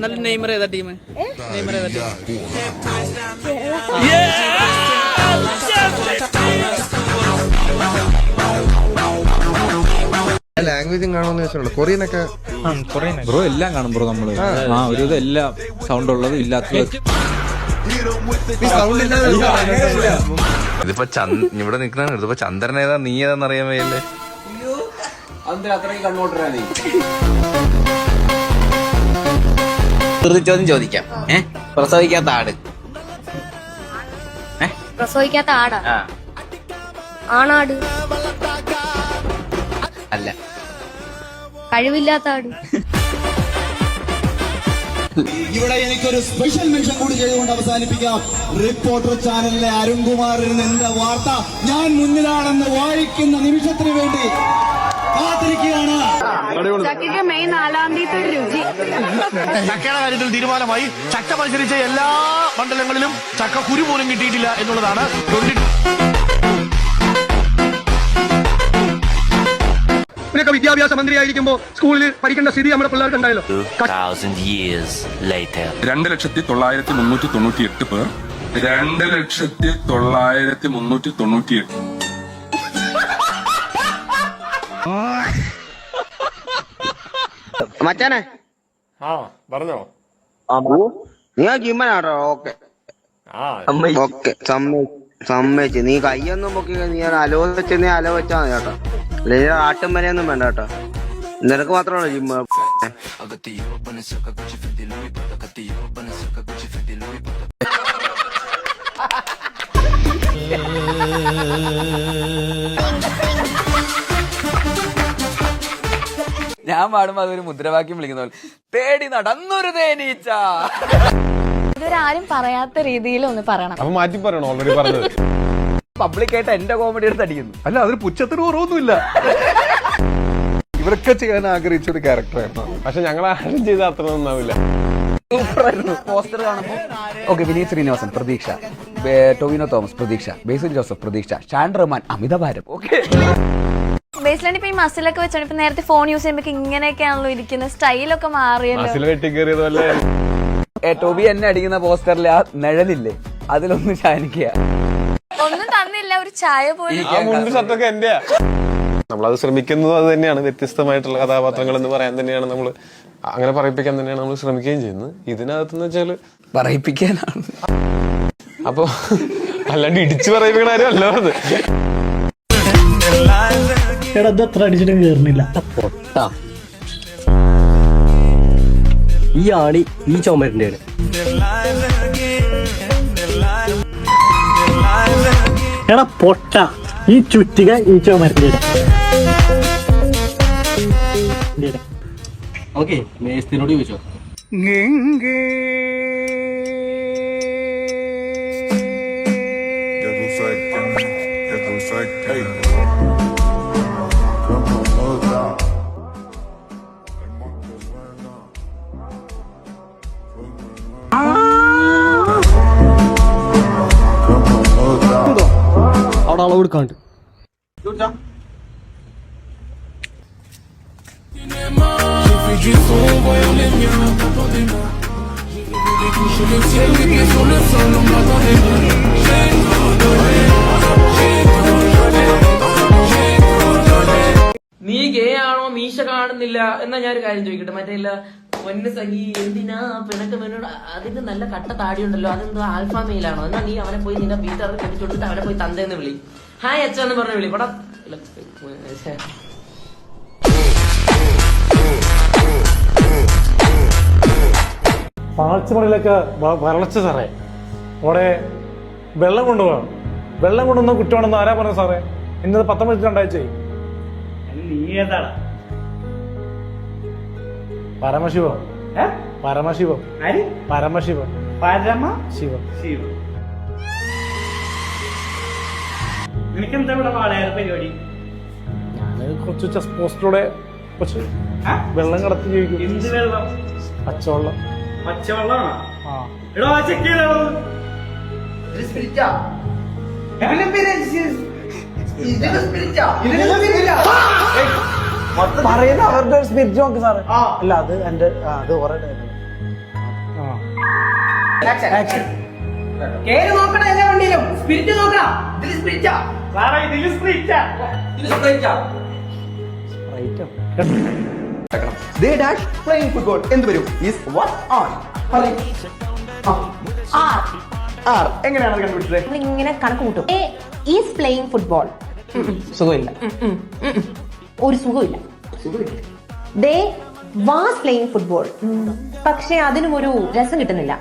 നല്ല നെയ്മർ ഏതാ team? Neymar ഏതാ ടീം? ലാംഗ്വേജും കാണുമെന്ന് വെച്ചിട്ടുള്ളൂ. കൊറിയനൊക്കെ ബ്രോ എല്ലാം കാണും ബ്രോ. നമ്മള് ഒരുവിധം എല്ലാ സൗണ്ട് ഉള്ളതും ഇല്ലാത്തത്. ഇതിപ്പോ ഇവിടെ നിൽക്കുന്ന ഇതിപ്പോ ചന്ദ്രൻ ഏതാ നീ ഏതാന്ന് അറിയാൻ വയ്യല്ലേ. ചോദ്യം ചോദിക്കാം. പ്രസവിക്കാത്ത ആട്. പ്രസവിക്കാത്ത ആടാ? ആണാട് അല്ല. കഴിവില്ലാത്ത ആട്. ഇവിടെ എനിക്കൊരു സ്പെഷ്യൽ മെൻഷൻ കൂടി ചെയ്തുകൊണ്ട് അവസാനിപ്പിക്കാം. റിപ്പോർട്ടർ ചാനലിലെ അരുൺകുമാറിൽ നിന്ന് വാർത്ത ഞാൻ മുന്നിലാണെന്ന് വായിക്കുന്ന നിമിഷത്തിന് വേണ്ടി കാത്തിരിക്കുകയാണ്. ചക്കയ്ക്ക് മെയ് 4-ാം തീയതി രുചി. ചക്കയുടെ കാര്യത്തിൽ തീരുമാനമായി. ചക്ക മത്സരിച്ച എല്ലാ മണ്ഡലങ്ങളിലും ചക്ക കുരു പോലും കിട്ടിയിട്ടില്ല എന്നുള്ളതാണ്. ഇവരൊക്കെ വിദ്യാഭ്യാസ മന്ത്രിയായിരിക്കുമ്പോ സ്കൂളിൽ പഠിക്കേണ്ട സ്ഥിതി നമ്മുടെ പിള്ളേർക്ക് ഉണ്ടായല്ലോ. 2,998 പേർ 2,998. മച്ചാനെ പറഞ്ഞോ. നീ ജിമ്മനാട്ടോ? ഓക്കെ ഓക്കെ, സമ്മതിച്ചു. നീ കയ്യൊന്നും പൊക്കി നീ അലോചിച്ച് നീ അലോചിച്ചാ മതി കേട്ടോ. അല്ലെങ്കിൽ ആട്ടും വരെയൊന്നും വേണ്ട കേട്ടോ. നിനക്ക് മാത്രമാണോ ജിമ്മ? ഞാൻ പാടുമ്പോ അതൊരു മുദ്രാവാക്യം വിളിക്കുന്ന പോലെ തേടി നടന്നൊരു തേനീച്ച. ഇതൊരാരും പറയാത്ത രീതിയിൽ ഒന്ന് പറയണം. അപ്പൊ മാറ്റി പറയണോ? ഓൾറെഡി പറഞ്ഞത്. പബ്ലിക്കായിട്ട് എന്റെ കോമഡി എടുത്ത് അടിക്കുന്നു. അല്ല, അതൊരു പുച്ഛത്തിന് കുറവൊന്നുമില്ല. ഇവരൊക്കെ ചെയ്യാൻ ആഗ്രഹിച്ച ഒരു ക്യാരക്ടറായിരുന്നു. പക്ഷെ ഞങ്ങൾ ആരും ചെയ്ത അത്ര നന്നാവില്ല. പോസ്റ്റർ കാണുമ്പോ ഓക്കെ, വിനീത് ശ്രീനിവാസൻ പ്രതീക്ഷ, ടൊവിനോ തോമസ് പ്രതീക്ഷ, ബേസിൽ ജോസഫ് പ്രതീക്ഷ, ഷാൻ റഹ്മാൻ അമിതഭാരം. ഓക്കെ, ബേസിലാണ് ഇപ്പൊ ഈ മസിലൊക്കെ വെച്ചോണ്ട് ഇപ്പൊ നേരത്തെ ഫോൺ യൂസ് ചെയ്യുമ്പോ ഇങ്ങനെയൊക്കെയാണല്ലോ ഇരിക്കുന്നത്. സ്റ്റൈലൊക്കെ മാറിയല്ലോ. വെട്ടിക്കേറിയതല്ലേ. ടോബി എന്നെ അടിക്കുന്ന പോസ്റ്ററിൽ ആ നിഴലില്ലേ, അതിലൊന്ന് ഷാനിക്കുക. ഒന്നും തന്നില്ല, ഒരു ചായ പോലും. ഷർട്ടൊക്കെ എന്റെയാ. നമ്മളത് ശ്രമിക്കുന്നത് അത് തന്നെയാണ്. വ്യത്യസ്തമായിട്ടുള്ള കഥാപാത്രങ്ങൾ എന്ന് പറയാൻ തന്നെയാണ് നമ്മൾ, അങ്ങനെ പറയിപ്പിക്കാൻ തന്നെയാണ് നമ്മൾ ശ്രമിക്കുകയും ചെയ്യുന്നത്. ഇതിനകത്തെന്ന് വെച്ചാല് പറയിപ്പിക്കാനാണ്. അപ്പൊ അല്ലാണ്ട് ഇടിച്ചു പറയിപ്പിക്കണ ആരും അല്ല അത്. എത്ര അടിച്ചിട്ടും കേറുന്നില്ല. ഈ ആണി ഈ ചുമരിന്റെ ആണ്. എടാ പൊട്ട, ഈ ചുറ്റിക ഈ ചുമരിന്റെ. ഓക്കെ, മേസ്തിനോട് ചോദിച്ചോ. അവിടെ അളവ് എടുക്കാണ്ട് നീ ഗേ ആണോ മീശ കാണുന്നില്ല എന്നാ ഞാനൊരു കാര്യം ചോദിക്കട്ടെ. മറ്റേ പൊന്നു സഖി എന്തിനാ പിണക്കമെന്നോട്? അതിന്റെ നല്ല കട്ട താടിയുണ്ടല്ലോ, അതെന്തോ ആൽഫാ മെയിലാണോ? എന്നാ നീ അവനെ പോയി നിന്റെ ബീറ്റർ കെട്ടിച്ചോണ്ടിട്ട് അവനെ പോയി തന്തേന്ന് വിളി, ഹായ് അച്ഛ എന്ന് പറഞ്ഞ വിളി. പടാ പാഴ്ചമണിലൊക്കെ വരളച്ച സാറേ. അവിടെ വെള്ളം കൊണ്ടുപോകണം. വെള്ളം കൊണ്ടുവന്ന കുറ്റമാണെന്ന് ആരാ പറഞ്ഞു സാറേ? ഇന്നത് 19 നീ ഏതാണ്? പരമശിവം. പരമശിവം. പരമശിവം. പരമശിവം. നിനക്കെന്താ ഇവിടെ പരിപാടി? ഞാന് കുറച്ച് ചെസ് പോസ്റ്റിലൂടെ കുറച്ച് വെള്ളം കടത്തി ചോദിക്കും. എന്ത് വെള്ളം? പച്ചവെള്ളം. പച്ചവെള്ളമാണോ? പറയുന്ന അവരുടെ ഒരു സ്പിരിറ്റ് നോക്ക് സാറ്. അല്ല, അത് എന്റെ അത് കുറെ കേറി നോക്കണം എല്ലാ വണ്ടിയിലും. സ്പിരിറ്റ് നോക്കണം. ഇതിൽ സ്പിരിറ്റാ. They dash playing football. എന്ത് വരും? Is what on? R. എങ്ങനെയാണ് അത് കണ്ടുപിടിച്ചത്? ഇങ്ങനെ കണക്ക് കൂട്ടും. A is playing football. സുഖമില്ല. ഒരു സുഖമില്ല. They was playing football. പക്ഷെ അതിനും ഒരു രസം കിട്ടുന്നില്ല.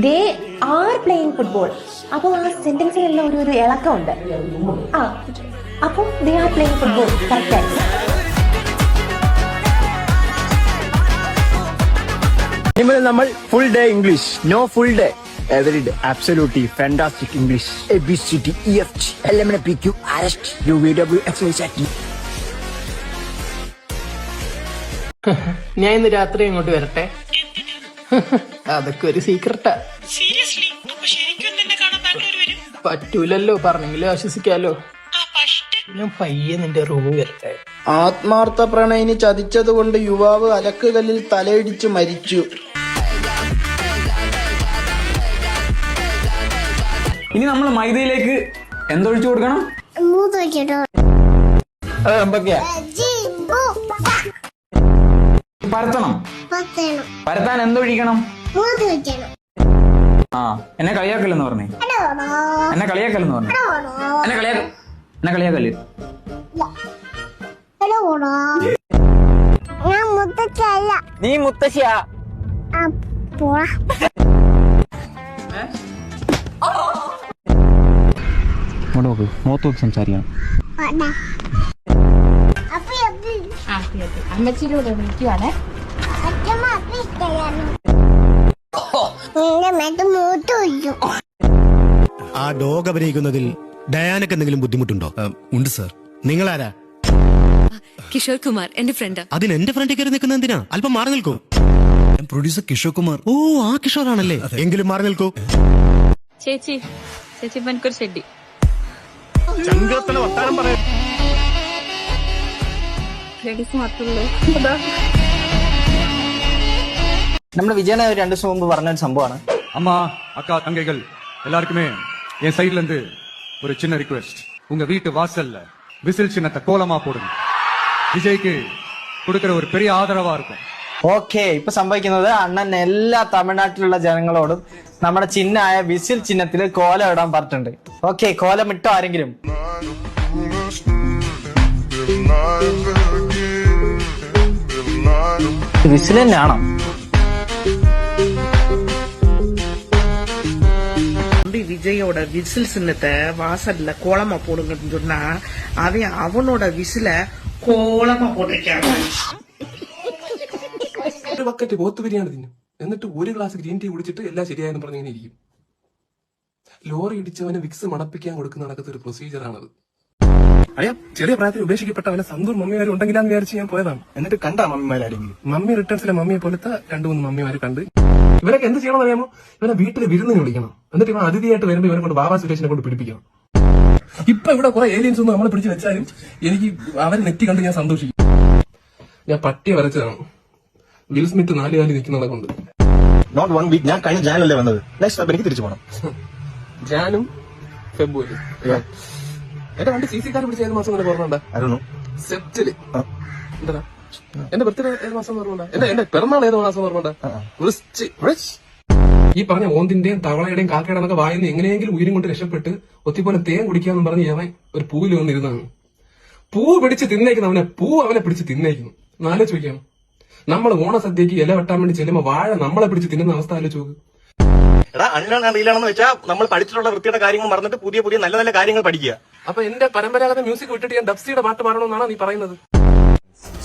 They are playing football. അപ്പൊ ആ സെന്റൻസിലെല്ലാം ഒരു ഇളക്കമുണ്ട്. അപ്പൊ they are playing football. Correct ആയി. നമ്മൾ full day English, no full day, every day, absolutely fantastic English. ABCDEFGLMNPQ RSTUVWXYZ. ഞാൻ ഇന്ന് രാത്രി ഇങ്ങോട്ട് വരട്ടെ. അതൊക്കെ ഒരു സീക്രട്ടാ. പറ്റൂലല്ലോ, പറഞ്ഞെങ്കിലും ആശ്വസിക്കാലോ. ഞാൻ പയ്യെ നിന്റെ റൂമിൽ വരട്ടെ. ആത്മാർത്ഥ പ്രണയിനി ചതിച്ചതുകൊണ്ട് യുവാവ് അലക്കുകല്ലിൽ തലയിടിച്ച് മരിച്ചു. ഇനി നമ്മൾ മൈദയിലേക്ക് എന്തൊഴിച്ചു കൊടുക്കണം? പരത്തണം. പരത്താൻ എന്തൊഴിക്കണം? എന്നെ കളിയാക്കല്ലെന്ന് പറഞ്ഞേ. എന്നെ കളിയാക്കല്ലെന്ന് പറഞ്ഞു. എന്നെ കളിയാക്കല്ലേ? നീ മുത്തശ്ശിയാ? മുഖത്ത് നോക്കി സംസാരിക്കണം. അമ്മച്ചിയിലൂടെ വിളിക്കുവാണേ. ആ ഡോഗ് അഭിനയിക്കുന്നതിൽ ഡയാനക്ക് എന്തെങ്കിലും ബുദ്ധിമുട്ടുണ്ടോ? ഉണ്ട് സർ. നിങ്ങളാരാ? കിഷോർ കുമാർ, എന്റെ ഫ്രണ്ട്. അതിന് എന്റെ ഫ്രണ്ടിൽ കയറി നിൽക്കുന്ന എന്തിനാ? അല്പം മാറി നിൽക്കൂ. പ്രൊഡ്യൂസർ കിഷോർ കുമാർ. ഓ, ആ കിഷോർ ആണല്ലേ? എങ്കിലും മാറി നിൽക്കൂ. ചേച്ചി പനിക്കൊരു ചെടി. ചങ്കത്തിലെ വർത്താനം പറയാ. നമ്മുടെ വിജയനെ 2 ദിവസം മുമ്പ് പറഞ്ഞ ഒരു സംഭവമാണ്. அம்மா அக்கா தங்கைகள் எல்லாருக்குமே என் சைட்ல இருந்து ஒரு சின்ன ரிக்வெஸ்ட். உங்க வீட்டு வாசல்ல விசில் சின்னத்தை கோலமா போடுங்க. വിജയ്ക്ക് കൊടുക്കുന്ന ഒരു പെരിയ ആദരവാ இருக்கும். ഓക്കെ, ഇപ്പൊ സംഭവിക്കുന്നത് അണ്ണൻ എല്ലാ തമിഴ്നാട്ടിലുള്ള ജനങ്ങളോടും നമ്മുടെ ചിഹ്നമായ വിസിൽ ചിഹ്നത്തിൽ കോലം ഇടാൻ പറഞ്ഞിട്ടുണ്ട്. ഓക്കെ, കോലം ഇട്ടോ ആരെങ്കിലും? വിസിൽ തന്നെയാണോ? விஜயோட விசில் சின்னத்தை வாசல்ல கோலமா போடுங்கன்னு சொன்னா அவன் அவனோட விசில கோலமா போட்டிருக்காங்க. ഒരു ബക്കറ്റ് പോത്ത് ബിരിയാണി തിന്നും, എന്നിട്ട് ഒരു ഗ്ലാസ് ഗ്രീൻ ടീ കുടിച്ചിട്ട് എല്ലാം ശരിയായെന്ന് പറഞ്ഞിങ്ങനെ ഇരിക്കും. ലോറി ഇടിച്ചവന് വിക്സ് മണപ്പിക്കാൻ കൊടുക്കുന്ന നടക്കുന്ന ഒരു പ്രൊസീജിയറാണത്. അറിയാം, ചെറിയ പ്രായത്തിൽ ഉപേക്ഷിക്കപ്പെട്ടവനെ സന്തൂർ മമ്മിമാരും ഉണ്ടെങ്കിലാന്ന് വിചാരിച്ച് ഞാൻ പോയതാണ്. എന്നിട്ട് കണ്ടാ മമ്മിമാരാരെങ്കിലും? മമ്മി റിട്ടേൺസിലെ മമ്മിയെ പോലത്തെ 2-3 മമ്മിമാര് കണ്ട്. ഇവരൊക്കെ എന്ത് ചെയ്യണമെന്ന് അറിയാമോ? ഇവനെ വീട്ടിൽ വിരുന്നിന് വിളിക്കണം. എന്നിട്ട് ഇവൻ അതിഥിയായിട്ട് വരുമ്പോ ഇവനെ കൊണ്ട് ബാബാ സുരേഷിനെ കൊണ്ട് പിടിപ്പിക്കണം. ഇപ്പൊ ഇവിടെ കുറെ ഏലിയൻസ് ഒന്നും നമ്മളെ പിടിച്ച് വെച്ചാലും എനിക്ക് അവരെ നെറ്റി കണ്ട് ഞാൻ സന്തോഷിക്കും. ഞാൻ പട്ടിയെ വരച്ചതാണ്. വിൽ സ്മിത്ത് 4 കാലിൽ നിൽക്കുന്നതെ കൊണ്ട്. Not 1 week. ഞാൻ കഴിഞ്ഞ ജാനല്ലേ വന്നത്. നെക്സ്റ്റ് എനിക്ക് തിരിച്ചു പോകണം. ജാനും ഫെബ്രുവരി. എന്റെ വണ്ടി CC കാർ പിടിച്ച 7 മാസം തന്നെ ഓർമ്മ. സെപ്റ്റില് എന്താ എന്റെ ബർത്ത്ഡേ 7 മാസം ഓർമ്മ. എന്റെ പിറന്നാൾ 7 മാസം ഓർമ്മ. ഈ പറഞ്ഞ ഓന്തിന്റെയും തവളയുടെയും കാക്കയുടെ ഒക്കെ വായന്ന് എങ്ങനെയെങ്കിലും ഉയരും കൊണ്ട് രക്ഷപ്പെട്ട് ഒത്തിപ്പോലെ തേൻ കുടിക്കാന്ന് പറഞ്ഞ് അവൻ ഒരു പൂവിൽ വന്നിരുന്നാണ്. പൂ പിടിച്ച് തിന്നേക്കുന്നവനെ അവനെ പിടിച്ച് തിന്നേക്കുന്നു. ആലോചിച്ച് ചോദിക്കാം, നമ്മൾ ഓണസദ്യക്ക് ഇല വെട്ടാൻ വേണ്ടി ചെല്ലുമ്പോ വാഴ നമ്മളെ പിടിച്ച് തിന്നുന്ന അവസ്ഥ ആലോചിച്ച് നോക്ക്. എടാ, അറിയില്ലാണെന്ന് വെച്ചാൽ നമ്മൾ പഠിച്ചിട്ടുള്ള വൃത്തിയുടെ കാര്യങ്ങൾ മറന്നിട്ട് പുതിയ നല്ല നല്ല കാര്യങ്ങൾ പഠിക്കുക. അപ്പൊ എന്റെ പരമ്പരാഗത മ്യൂസിക് വിട്ടിട്ട് ഞാൻ ഡബ്സിയുടെ പാട്ട് പാടണമെന്നാണ് നീ പറയുന്നത്?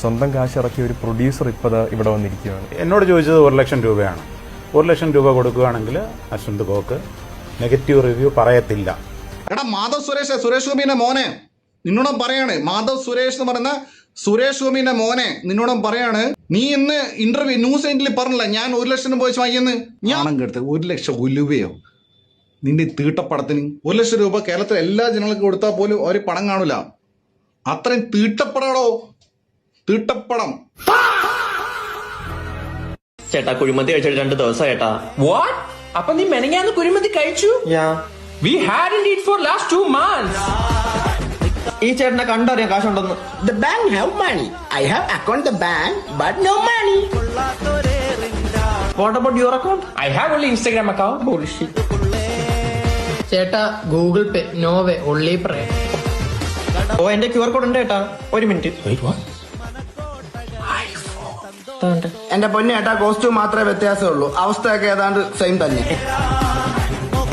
സ്വന്തം കാശ് ഇറക്കിയ ഒരു പ്രൊഡ്യൂസർ ഇപ്പൊ ഇവിടെ വന്നിരിക്കുകയാണ്. എന്നോട് ചോദിച്ചത് 1 ലക്ഷം രൂപയാണ്. 1 ലക്ഷം രൂപ കൊടുക്കുകയാണെങ്കിൽ അശ്വന്ത് ഗോക്ക് നെഗറ്റീവ് റിവ്യൂ പറയത്തില്ല. എടാ മാധവ് സുരേഷ് ഗോപിന്റെ മോനെ നിന്നോടും പറയാണ്. മാധവ് സുരേഷ് എന്ന് പറയുന്ന സുരേഷ് ഗോപിന്റെ മോനെ നിന്നോടും പറയാണ്, നീ ഇന്ന് ഇന്റർവ്യൂ ന്യൂസ് എൻഡിൽ പറഞ്ഞില്ല ഞാൻ 1 ലക്ഷം പോയി വാങ്ങിയെന്ന്. ഞാൻ കേട്ടത് 1 ലക്ഷം ഉലുവയോ നിന്റെ തീട്ടപ്പടത്തിന്? 1 ലക്ഷം രൂപ കേരളത്തിലെ എല്ലാ ജനങ്ങൾക്കും കൊടുത്താൽ പോലും ഒരു പണം കാണൂല. അത്രയും തീട്ടപ്പടോ, തീട്ടപ്പടം. ചേട്ടാ കുഴിമന്തി കഴിച്ചിട്ട് 2 ദിവസം ചേട്ടാ. അപ്പൊ നീ മെനങ്ങാന്ന് കുഴിമന്തി കഴിച്ചു? We hadn't eat for last 2 months. ഈ ചേട്ടനെ കണ്ടറിയാം കാശുണ്ടെന്ന്. The bank have money. I have account the bank, but no money. What about your account? I have only Instagram account. Bullshit. ചേട്ടാ ഗൂഗിൾ പേ, നോ വേ, only pray. ഓ എന്റെ QR code ഉണ്ട് ചേട്ടാ. ഒരു minute. എന്റെ പൊന്നേട്ടാ costume മാത്രമേ വ്യത്യാസമുള്ളൂ, അവസ്ഥയൊക്കെ ഏതാണ്ട് same തന്നെ.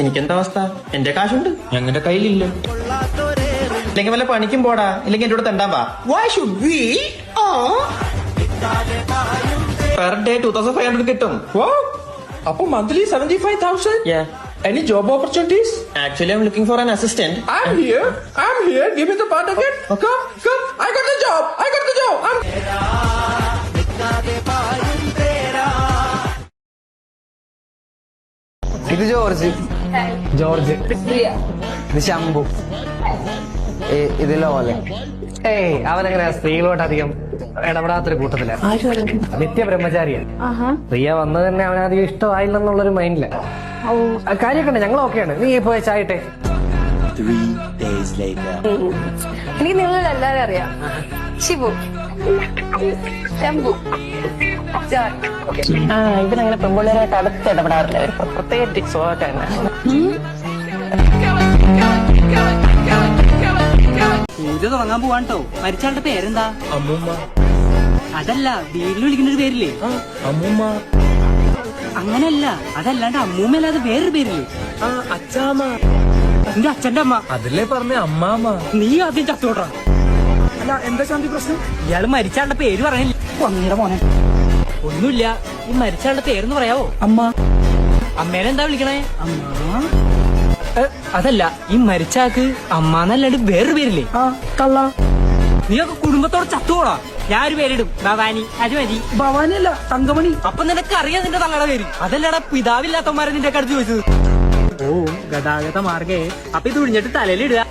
എനിക്കെന്താ അവസ്ഥ? എന്റെ കാശുണ്ട്, ഞങ്ങളുടെ കയ്യിലില്ല. ഇല്ലെങ്കിൽ വല്ല പണിക്കും പോടാ, ഇല്ലെങ്കിൽ എന്റെ കൂടെ തെണ്ടാൻ വാ. Why should we? Per day 2500 കിട്ടും. അപ്പൊ monthly 75,000? Yeah. Any job opportunities? Actually, I'm looking for an assistant. I'm here. Give me the part again. Come. I got the job. ഇത് ജോർജ്, ഇത് ശംഭു, ഇത് ലോല. അവനങ്ങനെ സ്ത്രീകളോട്ട് അധികം ഇടപെടാത്തൊരു കൂട്ടത്തില. നിത്യബ്രഹ്മചാരിയാണ്. പ്രിയ വന്നത് തന്നെ അവനധികം ഇഷ്ടമായില്ലെന്നുള്ളൊരു മൈൻഡില്. കാര്യമൊക്കെ ഉണ്ട്, ഞങ്ങൾ ഓക്കെയാണ്. നീ പോയ ചായട്ടെ. 3 days later. എനിക്ക് നിങ്ങൾ എല്ലാവരും അറിയാം. ശിവു, ശംഭു, ഇവരങ്ങനെ പെൺപിള്ളേരായിട്ട് അടുത്ത് ഇടപെടാറില്ല. പ്രത്യേകിച്ച് സ്വഭാവമൊക്കെ തന്നെ. പൂജ തുടങ്ങാൻ പോവാട്ടോ. മരിച്ചാളുടെ പേരെന്താ? അമ്മൂമ്മ. അതല്ല, വീട്ടിൽ വിളിക്കുന്ന ഒരു പേരില്ലേ? അമ്മൂമ്മ. അങ്ങനല്ല, അതല്ലാണ്ട് അമ്മൂമ്മല്ലാതെ വേറൊരു പേരില്ലേ? അച്ചാമ്മ. എന്റെ അച്ഛന്റെ അമ്മ. അതിലേ പറഞ്ഞ അമ്മാമ്മ. നീ ആദ്യം ചത്തോട്ടാ. അല്ല, എന്താ ശാന്തി പ്രശ്നം? ഇയാള് മരിച്ചാളുടെ പേര് പറഞ്ഞില്ല. ഒന്നിയുടെ മോനെ. ഒന്നുമില്ല, ഈ മരിച്ചാളുടെ പേരെന്ന് പറയാവോ? അമ്മ. അമ്മേനെ എന്താ വിളിക്കണേ? അമ്മ. അതല്ല, ഈ മരിച്ചാക്ക് അമ്മാന്നല്ലാണ്ട് വേറൊരു പേരില്ലേ? കള്ള. നീയൊക്കെ കുടുംബത്തോടെ ചത്തുപോടാ. ഞാനൊരു പേരിടും, ഭവാനി. അത് മതി. ഭവാനി അല്ല, തങ്കമണി. അപ്പൊ നിനക്ക് അറിയാം നിന്റെ തങ്ങളുടെ പേര്. അതല്ലടാ പിതാവില്ലാത്തമാരെ നിന്റെ അടുത്ത് ചോദിച്ചത്. ഓ ഗതാഗത മാർഗേ. അപ്പൊ ഇത് ഒഴിഞ്ഞിട്ട് തലയിലിടുക.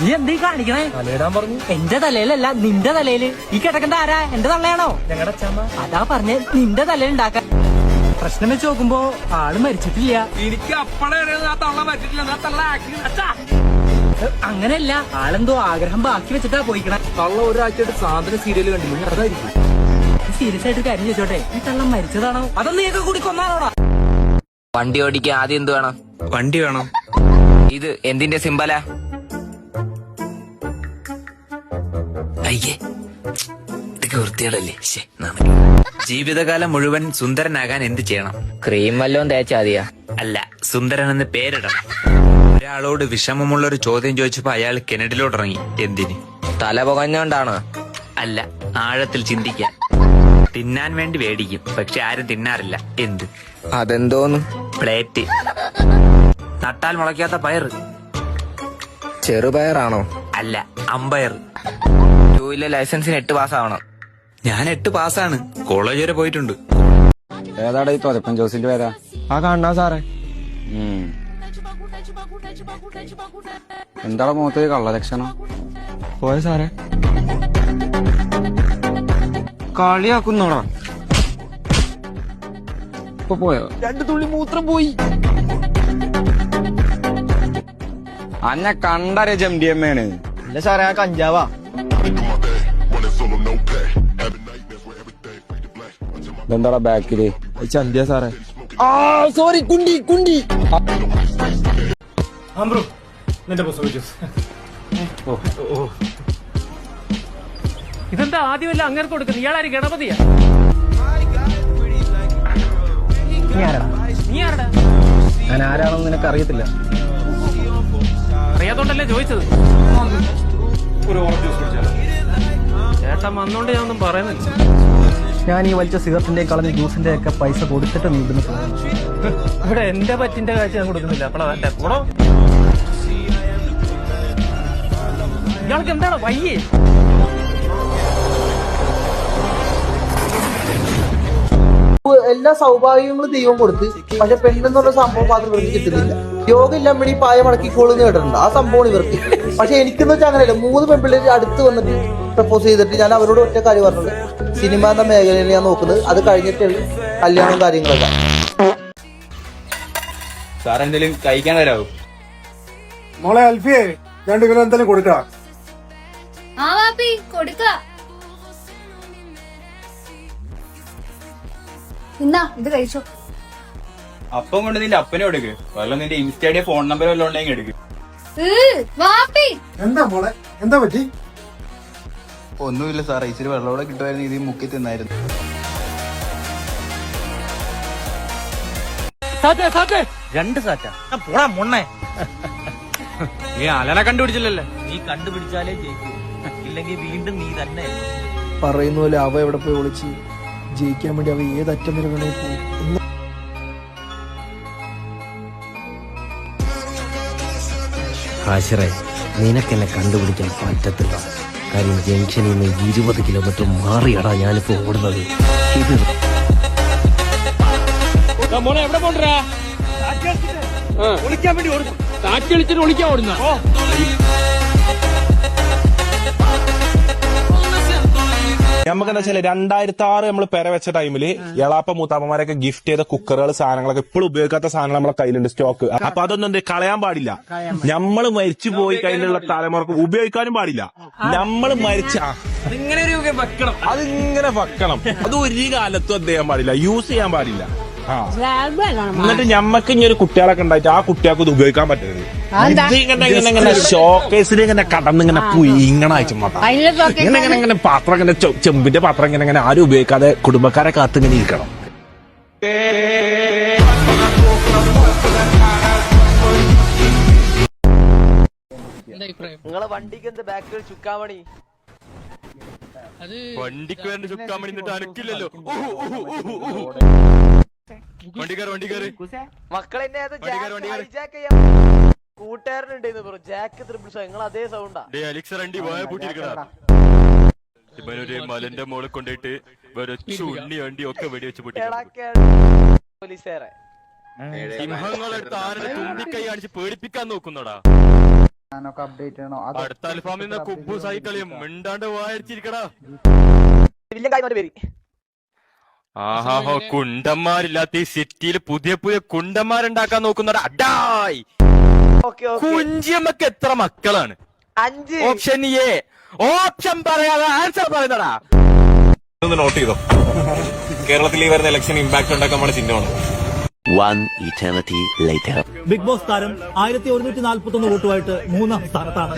നീ എന്തീ കാണിക്കണേ? തലയിടാൻ പറഞ്ഞു. എന്റെ തലയിലല്ല, നിന്റെ തലയില്. ഈ കിടക്കണ്ട ആരാ? എന്റെ തള്ളയാണോ? ഞങ്ങളുടെ അച്ഛമ്മ. അതാ പറഞ്ഞ് നിന്റെ തലയിൽ ഉണ്ടാക്കാൻ. പ്രശ്നം വെച്ച് നോക്കുമ്പോ ആള് മരിച്ചിട്ടില്ല. എനിക്ക് അപ്പഴേ ആ തള്ള പറ്റിട്ടില്ല. അങ്ങനെയല്ല, ആളെന്തോ ആഗ്രഹം ബാക്കി വെച്ചിട്ടാ പോയിക്കണേ. തള്ള ഒരാഴ്ചയായിട്ട് സാധന സീരിയൽ കണ്ടില്ല. അതായിരിക്കും. സീരിയസ് ആയിട്ട് കാര്യം ചോദിച്ചോട്ടെ, ഈ തള്ള മരിച്ചതാണോ അതോ നീയൊക്കെ കൂടി കൊന്നാണോടാ? വണ്ടി ഓടിക്കാൻ ആദ്യം എന്ത് വേണം? വണ്ടി വേണം. ഇത് എന്തിന്റെ സിമ്പലാ? അയ്യേ, ഇതൊക്കെ വൃത്തിയോടല്ലേ. ജീവിതകാലം മുഴുവൻ സുന്ദരനാകാൻ എന്ത് ചെയ്യണം? ക്രീം വല്ലതും തേച്ചാ മതിയാ? അല്ല, സുന്ദരൻ എന്ന് പേരിടണം. ഒരാളോട് വിഷമമുള്ള ഒരു ചോദ്യം ചോദിച്ചപ്പോ അയാൾ കിണറ്റിലോട്ടിറങ്ങി. എന്തിന്? തല പുകഞ്ഞോണ്ടാണോ? അല്ല, ആഴത്തിൽ ചിന്തിക്കാൻ. തിന്നാൻ വേണ്ടി വേടിക്കും, പക്ഷെ ആരും തിന്നാറില്ല. എന്ത്? അതെന്തോന്ന്? പ്ലേറ്റ്. നട്ടാൽ മുളയ്ക്കാത്ത പയറ്. ചെറുപയറാണോ? അല്ല, അമ്പയർ. 2 വീലർ ലൈസൻസിന് 8 പാസ്സാവണം. ഞാൻ 8 പാസ്സാണ്. കോളേജ് വരെ പോയിട്ടുണ്ട്. ഏതാടാ ഈ തോരപ്പൻ ജോസിന്റെ പേരാ? ആ കാണാ സാറേ. എന്താടാ മുഖത്ത് കള്ളലക്ഷണം? പോയ സാറേ. കളിയാക്കുന്നോടാ. ഇപ്പൊ പോയോ? 2 തുള്ളി മൂത്രം പോയി. അന്നെ കണ്ടരെ ജംഡിയമ്മയാണ്. ഇല്ല സാറേ, ആ കഞ്ചാവാ. ഇതെന്താടാ ബാക്കില്? ചന്തിയ സാറേ. സോറി, കുണ്ടി. നിന്റെ പുസ്തകം. ഇതെന്താ ആദ്യമല്ല അങ്ങനെ കൊടുക്കുന്നത്? ഇയാളാര് ഗണപതിയാ? നീ ആരടാ? ഞാൻ ആരാണെന്ന് നിനക്ക് അറിയത്തില്ല. അറിയാത്തോണ്ടല്ലേ ചോദിച്ചത്. ഒരു ഓറഞ്ച് ജ്യൂസ് കുടിച്ചാലോ? ചേട്ടൻ വന്നോണ്ട് ഞാൻ ഒന്നും പറയുന്നില്ല. ഞാൻ ഈ വലിച്ച സിഗരറ്റിന്റെ കളഞ്ഞ ജ്യൂസിന്റെ ഒക്കെ പൈസ കൊടുത്തിട്ട് നീട്ടുന്ന ഇവിടെ എന്റെ പറ്റിന്റെ കാഴ്ച ഞാൻ കൊടുക്കുന്നില്ല. അപ്പോഴാ കൂടോ. ഇയാൾക്ക് എന്താണ് വയ്യേ? എല്ലാ സൗഭാഗ്യങ്ങളും ദൈവം കൊടുത്ത്, പക്ഷെ പെണ്ണെന്നുള്ള സംഭവം മാത്രം ഇവർക്ക് കിട്ടുന്നില്ല. യോഗ ഇല്ലാൻ വേണ്ടി പായ മടക്കിക്കോളെന്ന് കേട്ടിട്ടുണ്ട്. ആ സംഭവമാണ് ഇവർക്ക്. പക്ഷെ എനിക്കെന്ന് വെച്ചാൽ അങ്ങനെയല്ല. 3 പെൺപിള്ളേര് അടുത്ത് വന്നിട്ട് പ്രപ്പോസ് ചെയ്തിട്ട് ഞാൻ അവരോട് ഒറ്റ കാര്യം പറഞ്ഞത്, സിനിമ എന്ന മേഖലയിൽ ഞാൻ നോക്കുന്നത്, അത് കഴിഞ്ഞിട്ട് കല്യാണവും കാര്യങ്ങളൊക്കെ. സാർ എന്തെങ്കിലും കഴിക്കാൻ തരാവോ? മോളെ അൽഫിയെ 2 കിലോ എന്തെങ്കിലും കൊടുക്കാം. ആ വാപ്പി കൊടുക്ക. ഇന്നാ ഇത് കഴിച്ചോ. അപ്പം കൊണ്ട് നിന്റെ അപ്പനെ എടുക്ക്, വല്ല നിന്റെ ഇൻസ്റ്റയുടെ ഫോൺ നമ്പർ വല്ലതും ഉണ്ടെങ്കിൽ എടുക്ക്. വാപ്പി എന്താ മോളെ, എന്താ പറ്റി? ഒന്നുമില്ല സാറേ, ഇച്ചിരി വെള്ളമോടെ കിട്ടുമായിരുന്നു, ഇത് മുക്കി തിന്നായിരുന്നു. രണ്ട് സാറ്റാ പോടാ മൊണ്ണേ. നീ അലനെ കണ്ടുപിടിച്ചില്ലല്ലേ? നീ കണ്ടുപിടിച്ചാലേ ജയിക്കൂ, ഇല്ലെങ്കിൽ വീണ്ടും നീ തന്നെ. പറയുന്ന പോലെ അവ എവിടെ പോയി ഒളിച്ച് ജയിക്കാൻ വേണ്ടി അവ ഏതറ്റം വരെ വേണേ പോകും. ആശറേ, നിനക്കെന്നെ കണ്ടുപിടിക്കാൻ പറ്റത്തില്ല. കാര്യം ജംഗ്ഷനിൽ നിന്ന് 20 കിലോമീറ്റർ മാറിയടാ ഞാനിപ്പോ ഓടുന്നത്. ഇത് മോനെ എവിടെ പോണ്ടാ? ഒളിക്കാൻ വേണ്ടി ഓടുന്നു. കാറ്റ് കളിച്ചിട്ട് ഒളിക്കാൻ ഓടുന്ന. നമുക്കെന്താ വെച്ചാല് 2006 നമ്മൾ പെര വെച്ച ടൈമില് എളാപ്പ മൂത്താപ്പന്മാരൊക്കെ ഗിഫ്റ്റ് ചെയ്ത കുക്കറുകൾ, സാധനങ്ങളൊക്കെ ഇപ്പോഴും ഉപയോഗിക്കാത്ത സാധനങ്ങൾ നമ്മളെ കയ്യിലുണ്ട് സ്റ്റോക്ക്. അപ്പൊ അതൊന്നും എന്ത് കളയാൻ പാടില്ല. നമ്മൾ മരിച്ചു പോയി കഴിഞ്ഞുള്ള തലമുറക്ക് ഉപയോഗിക്കാനും പാടില്ല. നമ്മൾ മരിച്ച അതിങ്ങനെ വെക്കണം. അത് ഒരു കാലത്തും എന്ത് ചെയ്യാൻ പാടില്ല, യൂസ് ചെയ്യാൻ പാടില്ല. എന്നിട്ട് ഞമ്മക്ക് ഇനി ഒരു കുട്ടികളൊക്കെ ഉണ്ടായിട്ട് ആ കുട്ടികൾക്ക് ഇത് ഉപയോഗിക്കാൻ പറ്റരുത്. ഇങ്ങനെ ഷോക്കേസിൽ ഇങ്ങനെ കടന്നിങ്ങനെ ഇങ്ങനെ ഇങ്ങനെ പാത്രം ഇങ്ങനെ ചെമ്പിന്റെ പാത്രം ഇങ്ങനെ ആരും ഉപയോഗിക്കാതെ കുടുംബക്കാരെ കാത്ത് ഇങ്ങനെ ഇരിക്കണം. നിങ്ങളെ വണ്ടിക്ക് എന്ത് ബാക്കിൽ ചുക്കാമണി? വണ്ടിക്ക് വേണ്ട ചുക്കാൻ വേണ്ടി അനക്കില്ലല്ലോ. മക്കളെന്നെ കൂട്ടുകാരനുണ്ട് ബ്രോ, ജാക്ക് ത്രിപിൾസോ. നിങ്ങൾ അതേ സൗണ്ടാ. ഇവനൊരു മലന്റെ മോളെ കൊണ്ടിട്ട് ഉണ്ണി വണ്ടി ഒക്കെ വെടിവെച്ച് പോലീസുകാരെ സിംഹങ്ങളെടുത്ത് ആരുടെ തുമ്പിക്കൈ കാണിച്ച് പേടിപ്പിക്കാൻ നോക്കുന്നോടാ. അടുത്ത അൽഫാമിൽ നിന്ന് കുബൂസായി കളിയും മിണ്ടാണ്ട് വായടിച്ചിരിക്കടാ. ആഹാഹോ, കുണ്ടന്മാരില്ലാത്ത ഈ സിറ്റിയിൽ പുതിയ പുതിയ കുണ്ടന്മാരുണ്ടാക്കാൻ നോക്കുന്നടാ. അഡായ് കുഞ്ചിയമ്മക്ക് എത്ര മക്കളാണ്? 5. Option A. ഓപ്ഷൻ പറയാതെ ആൻസർ പറയുന്നടാ. ഒന്ന് നോട്ട് ചെയ്തോ, കേരളത്തിൽ ഈ വരുന്ന ഇലക്ഷൻ ഇമ്പാക്ട് ഉണ്ടാക്കാൻ നമ്മുടെ ചിഹ്നമാണ്. ബിഗ് ബോസ് താരം 1141 വോട്ടുമായിട്ട് 3-ാം സ്ഥാനത്താണ്.